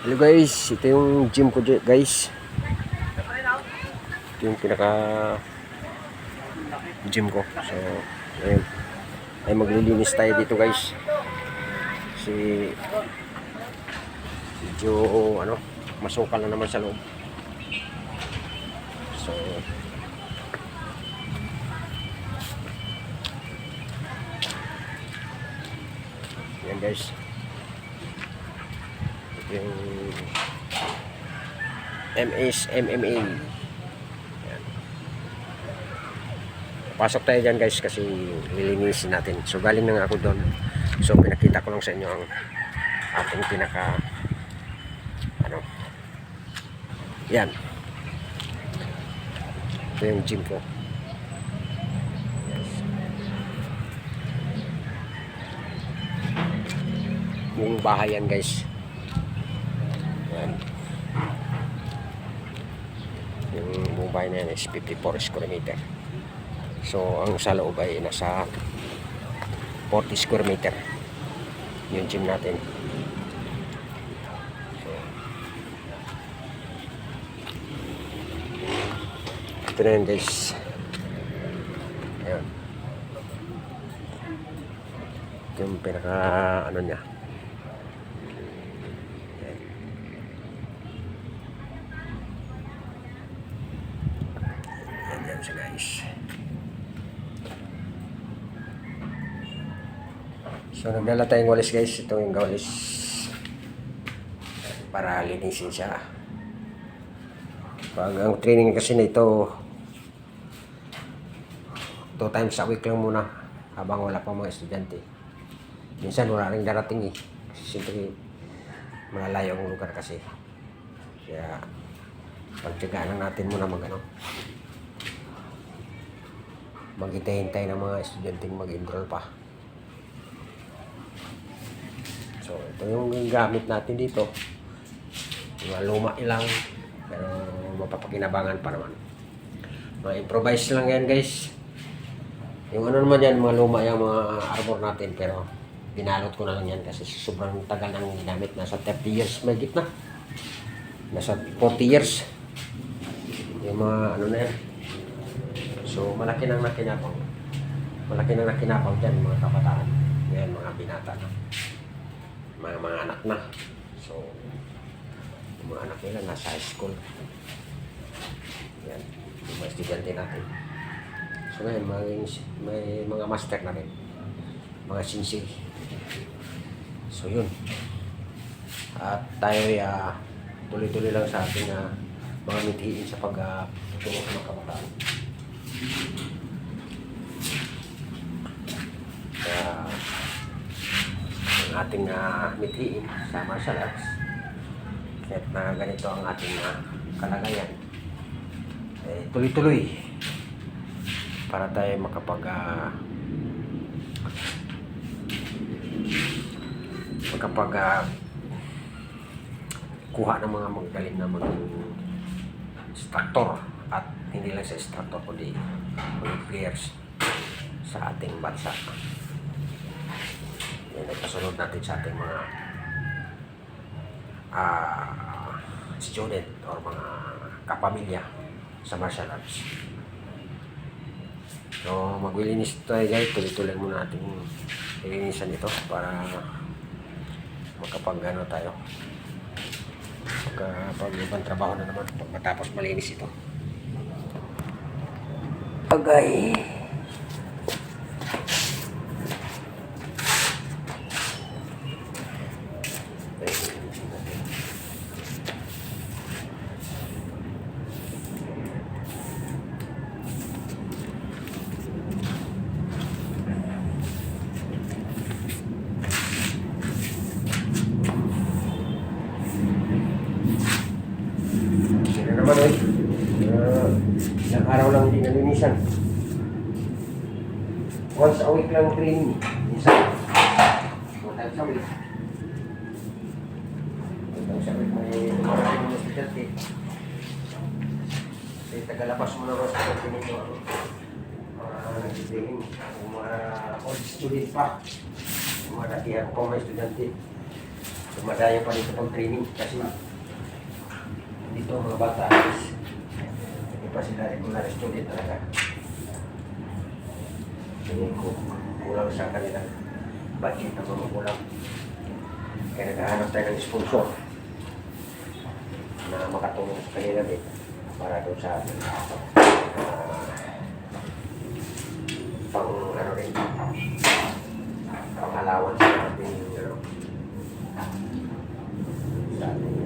Hello guys, ito yung gym ko guys. Ito yung pinaka gym ko. So, ayun. Ay maglilinis tayo dito guys. Kasi medyo masukal na naman sa loob. So, yan guys. Ito yung MMA. Yan. Pasok tayo dyan guys kasi lilinisin natin. So galing na ako doon. So pinakita ko lang sa inyo ang ating pinaka yan. Ito yung gym ko. Yes. Yung bahay yan guys. Yan. Yung buong bahay na yan is 54 square meter. So ang sa loob ay nasa 40 square meter yung gym natin. So ito na yun guys. Ayan. Ito yung pinaka niya. Ayan. Ayan siya guys. So nagdala tayong walis guys. Ito yung walis para linisin siya. Pag ang training kasi na ito 2 times a week lang muna habang wala pang mga estudyante. Minsan wala rin darating eh. Kasi siyempre malayo ang lugar kasi. Kaya pagtyagaan lang natin muna maghintay-hintay ng mga estudyanteng mag-enroll pa. So ito yung gamit natin dito. Mga luma ilang pero mapapakinabangan pa naman. Mga improvise lang yan guys. Yung naman yan, mga luma yung mga arbor natin pero binalot ko na lang yan kasi sobrang tagal nang ginamit. Nasa 30 years may gitna. Nasa 40 years. Yung mga na yan. So malaki nang nakinabang. Malaki nang nakinabang dyan mga kabataan. Yan mga binata na. Mga anak na. So yung mga anak nila nasa high school. Yan. Yung mga estudyante natin. So ngayon, may mga master na rin. Mga sensei. So yun. At tayo tuloy-tuloy lang sa ating mga mithiin sa pagtulong ng kabataan. Kaya ang ating mithiin sa martial arts kahit na ganito ang ating kalagayan tuloy-tuloy para tayo kuha ng mga magaling na maging instructor at hindi lang sa instructor kundi mga players sa ating bansa. Yan ang kasunod natin sa ating mga student or mga kapamilya sa martial arts. So maglilinis tayo guys, tuloy-tuloy muna natin ilinisan ito para makapag tayo pag ibang trabaho na naman pag matapos malinis ito. Okay. Ilang araw lang hindi nalinisan. Once a week lang training. Minsan. 2 times a week. 2 times a week may lumarating ng estudyante. Kasi tagalabas mo na mga estudyante nito. Nagsitraining. Kung mga old student pa. Kung mga datihan ko pa mga estudyante. Dumadayo pa dito pag training kasi dito mga bata is hindi pa sila regular student talaga. Hindi kulang sa kanilang budget na mga kulang. Kaya naghahanap tayo ng sponsor na makatulong sa kanila din para doon sa pang ano rin, pang allowance sa ating ano, sa ating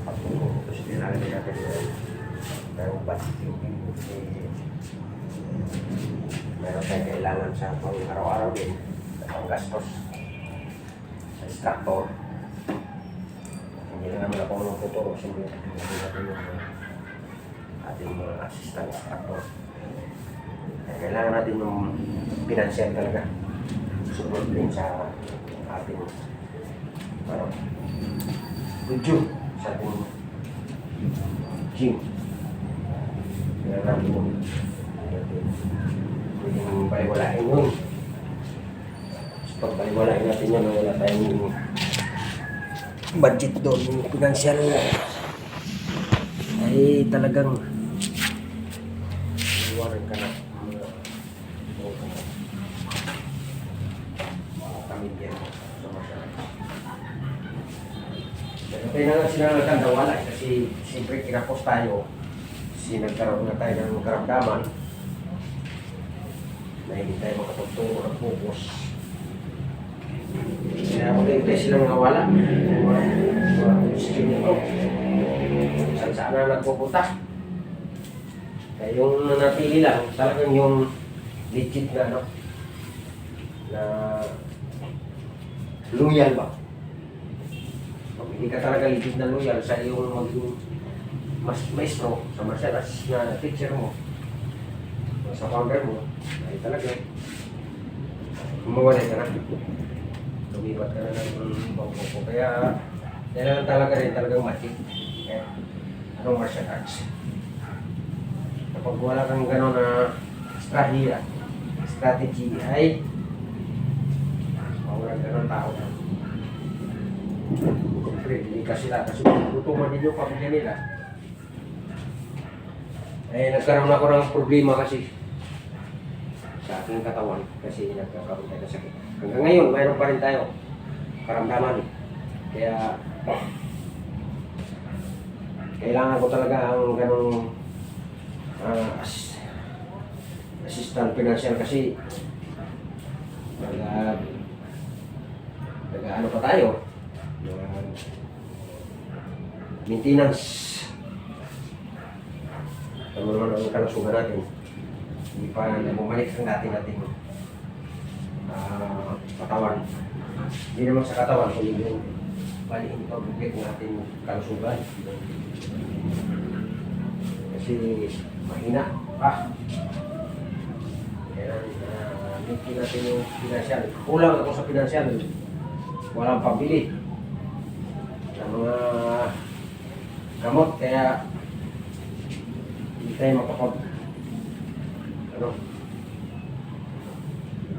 pagtulong. Tapos dinalagay natin yung budget yung meron tayong kailangan sa pang araw-araw din pang gastos sa instructor. Hindi na naman ako nung tuturo hindi natin yung ating mga assistant instructor. Kailangan natin yung financial talaga support din sa ating video sa ating gym. Kailangan natin yung pwedeng baliwalain yun. Pag baliwalain natin yun, wala tayong budget doon, yung financial ay talagang iwanan ka na pamilya sa masyarakat. Kaya nga sinalakan na wala kasi siyempre kinapos tayo kasi nagkaroon na tayo ng karamdaman na hindi tayo makatuturo ng focus. Kaya mag-intay silang nawala. Yung skin ito. Saan saan na nagpupunta. Kaya yung nanatili lang, talagang yung legit na ano, na loyal ba? Pag hindi ka talaga legit na loyal sa iyong maging maestro, sa martial arts na teacher mo, sa founder mo, ay talaga mawalay ka na. Lumipat ka na ng bangko. Kaya kailangan talaga rin talagang matik. Okay? Anong martial arts? Kapag wala kang gano'n na strategy ay mawalan ka ng tao. Siyempre, hindi ka sila kasi tutuman din yung pamilya nila. Eh, nagkaroon ako ng problema kasi sa aking katawan kasi nagkakaroon tayo ng sakit. Hanggang ngayon, mayroon pa rin tayo karamdaman. Kaya kailangan ko talaga ang ganong assistant financial kasi nag-ano pa tayo, maintenance. Ano naman ang kalusugan natin, hindi pa bumalik ang nating katawan. Hindi naman sa katawan, kundi yung balik yung pag-bukit ng ating kalusugan. Kasi mahina pa. Kaya hindi natin yung financial. Kulang ako sa financial. Walang pambili ng mga gamot. Kaya hindi tayo makapag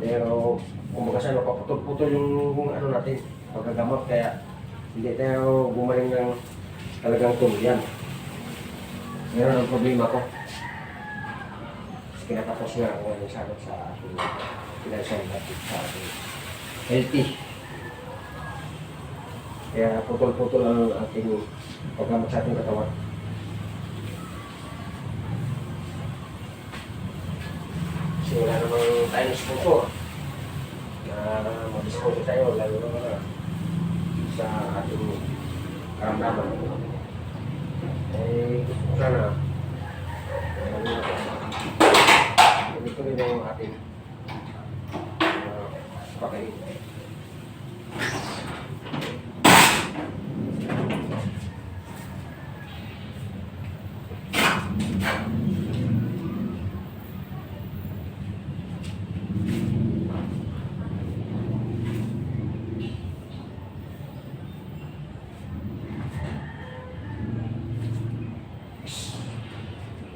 pero kung kasi napaputol-putol yung ano natin pagkagamot, kaya hindi tayo gumaling ng talagang tuluyan. Meron ang problema ko. Kinatapos nga ako ng sagot sa ating financial natin sa ating healthy. Kaya putol-putol ang ating paggamot sa ating katawan. Kasi wala namang tayong sponsor na mag-sponsor tayo, lalo na sa ating karamdaman. Eh, gusto ko sana ganito rin yung ating pakain.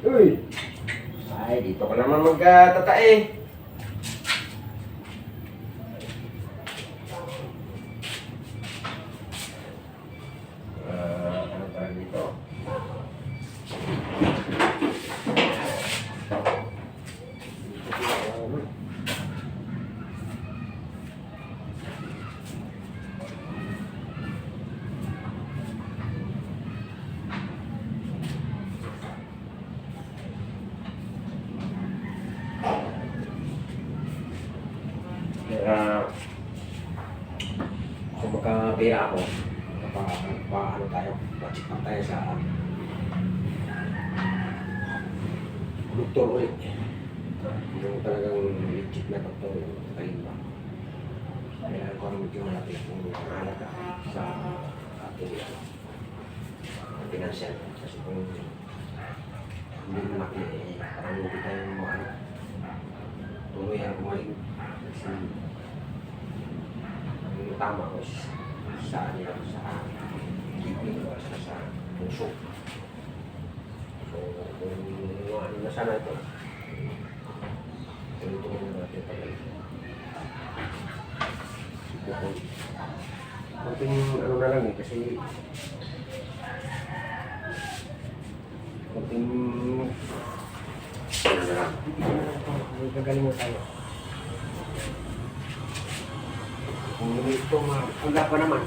Uy! Ay, dito ka naman magtatae. ako, ano tayo, check up tayo sa doktor ulit. Yung talagang legit na doktor yung kalimba. Kailangan ko ang medyo malapit kung mahalaga sa ating financial. Kasi kung hindi malaki, parang hindi tayo tuloy ang gumaling. Kasi yung tama ko sa kidney o sa puso. So, kung ano na sana ito, tuloy-tuloy na natin pag-alit. Kunting ano na lang kasi kunting ano na lang. May gagaling na tayo. Kung ito wala pa naman,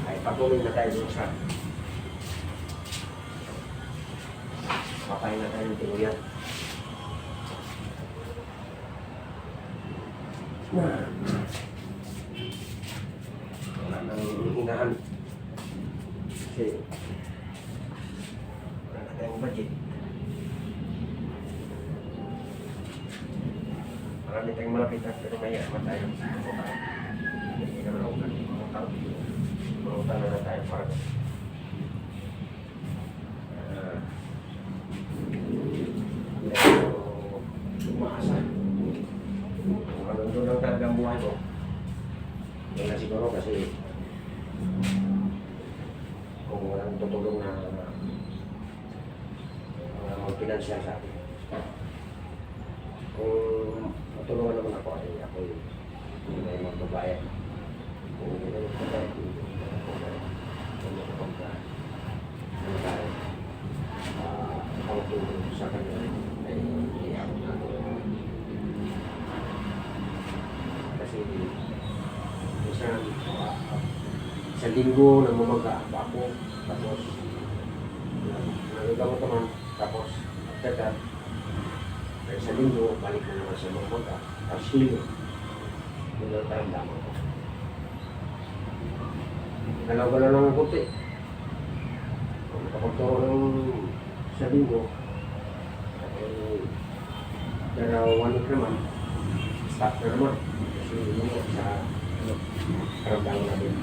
ay patuloy na tayo doon sa makain na tayo ng tinuyan. Wala nang hinahan. Kasi wala na tayong budget. Marami tayong malapitan pero may yaman tayo. Hindi naman ako mangutan na tayo para hindi ako umaasa. Kung ano doon lang talagang buhay ko, yun na siguro kasi kung walang tutulong na mag-financial sa atin. Kung matulungan naman ako, ay ako hindi na yung magbabayad. Kung hindi na yung magbabayad, hindi na yung magbabayad. Kung hindi na yung magbabayad, ano tayo, ang tulong sa kanila ay hindi ako natulungan. Kasi isang linggo namamaga ako, tapos nagagamot naman, tapos after that, sa linggo, balik na naman sa mamamaga, tapos linggo. Yun ang taramdaman ko. Galaw-galaw lang ang kunti. Kung nakapagturo ng sa linggo, pero 1 week naman, stop na naman. Kasi yun sa karamdaman natin.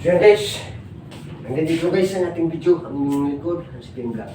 So yan guys, hanggang dito guys ang ating video, ang likod, ang Spin Vlog.